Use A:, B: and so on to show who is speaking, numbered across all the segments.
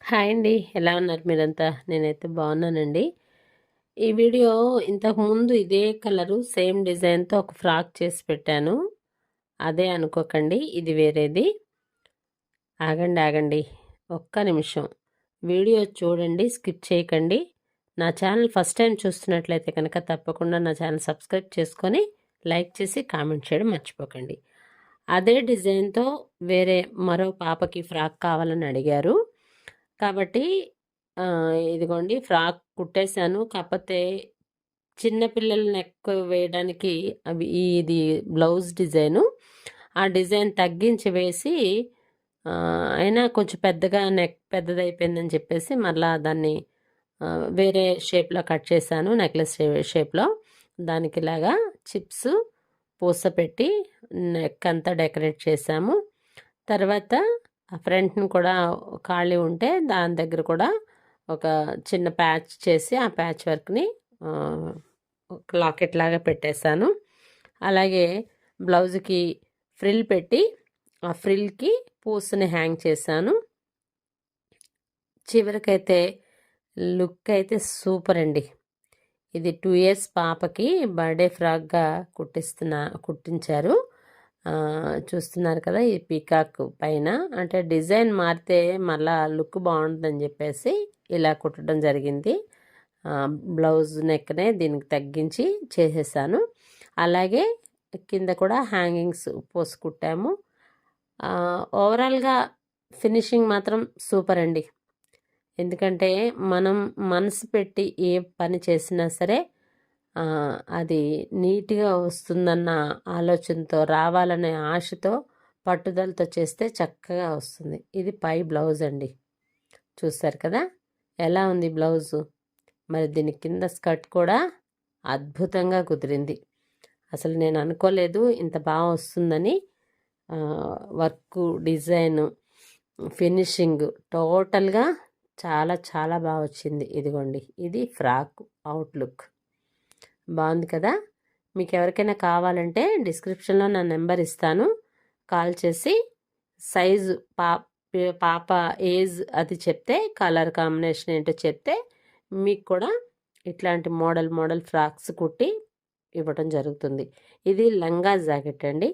A: Hi అండి. ఎలా ఉన్నారు మీరంతా? నేనైతే బాగున్నానండి. ఈ వీడియో ఇంతకుముందు ఇదే కలరు సేమ్ డిజైన్‌తో ఒక ఫ్రాక్ చేసి పెట్టాను. అదే అనుకోకండి. ఇది వేరేది. ఆగండి. ఒక్క నిమిషం. వీడియో చూడండి. స్కిప్ చేయకండి. నా ఛానల్ ఫస్ట్ టైం చూస్తున్నట్లయితే కనుక తప్పకుండా నా ఛానల్ సబ్స్క్రైబ్ చేసుకొని లైక్ చేసి కామెంట్ చేయడం మర్చిపోకండి. అదే డిజైన్‌తో వేరే మరో పాపకి ఫ్రాక్ కావాలని అడిగారు. కాబట్టి ఇదిగోండి ఫ్రాక్ కుట్టేశాను. కాపోతే చిన్న పిల్లల నెక్ వేయడానికి ఇది బ్లౌజ్ డిజైను. ఆ డిజైన్ తగ్గించి వేసి అయినా కొంచెం పెద్దగా నెక్ పెద్దదయిపోయిందని చెప్పేసి మరలా దాన్ని వేరే షేప్‌లో కట్ చేశాను. నెక్లెస్ షేప్‌లో. దానికిలాగా చిప్స్ పూస పెట్టి నెక్ అంతా డెకరేట్ చేశాము. తర్వాత ఆ ఫ్రంట్‌ని కూడా ఖాళీ ఉంటే దాని దగ్గర కూడా ఒక చిన్న ప్యాచ్ చేసి ఆ ప్యాచ్ వర్క్‌ని లాకెట్ లాగా పెట్టేశాను. అలాగే బ్లౌజ్‌కి ఫ్రిల్ పెట్టి ఆ ఫ్రిల్‌కి పూసని హ్యాంగ్ చేశాను. చివరికైతే లుక్ అయితే సూపర్ అండి. ఇది 2 ఇయర్స్ పాపకి బర్త్డే ఫ్రాక్‌గా కుట్టించారు. చూస్తున్నారు కదా! ఈ పీకాక్ పైన అంటే డిజైన్ మారితే మళ్ళా లుక్ బాగుంటుందని చెప్పేసి ఇలా కుట్టడం జరిగింది. బ్లౌజ్ నెక్‌నే దీనికి తగ్గించి చేసేసాను. అలాగే కింద కూడా హ్యాంగింగ్స్ పోసి కుట్టాము. ఓవరాల్‌గా ఫినిషింగ్ మాత్రం సూపర్ అండి. ఎందుకంటే మనం మనసు పెట్టి ఏ పని చేసినా సరే అది నీట్‌గా వస్తుందన్న ఆలోచనతో, రావాలనే ఆశతో, పట్టుదలతో చేస్తే చక్కగా వస్తుంది. ఇది పై బ్లౌజ్ అండి. చూసారు కదా! ఎలా ఉంది బ్లౌజు? మరి దీని కింద స్కర్ట్ కూడా అద్భుతంగా కుదిరింది. అసలు నేను అనుకోలేదు ఇంత బాగా వస్తుందని. వర్కు, డిజైను, ఫినిషింగ్ టోటల్‌గా చాలా చాలా బాగా వచ్చింది. ఇదిగోండి ఇది ఫ్రాక్ అవుట్లుక్ బాగుంది కదా. మీకు ఎవరికైనా కావాలంటే డిస్క్రిప్షన్లో నా నెంబర్ ఇస్తాను. కాల్ చేసి సైజు పాప ఏజ్ అది చెప్తే, కలర్ కాంబినేషన్ ఏంటో చెప్తే మీకు కూడా ఇట్లాంటి మోడల్ ఫ్రాక్స్ కుట్టి ఇవ్వడం జరుగుతుంది. ఇది లంగా జాకెట్ అండి.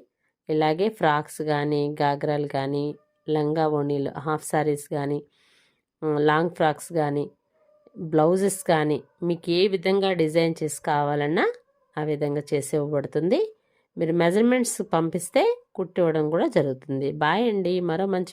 A: ఇలాగే ఫ్రాక్స్ కానీ, గాగ్రాలు కానీ, లంగా ఓణీలు, హాఫ్ సారీస్ కానీ, లాంగ్ ఫ్రాక్స్ కానీ, బ్లౌజెస్ కానీ మీకు ఏ విధంగా డిజైన్ చేసి కావాలన్నా ఆ విధంగా చేసి ఇవ్వబడుతుంది. మీరు మెజర్మెంట్స్ పంపిస్తే కుట్టివ్వడం కూడా జరుగుతుంది. బాయ్ అండి. మరో మంచి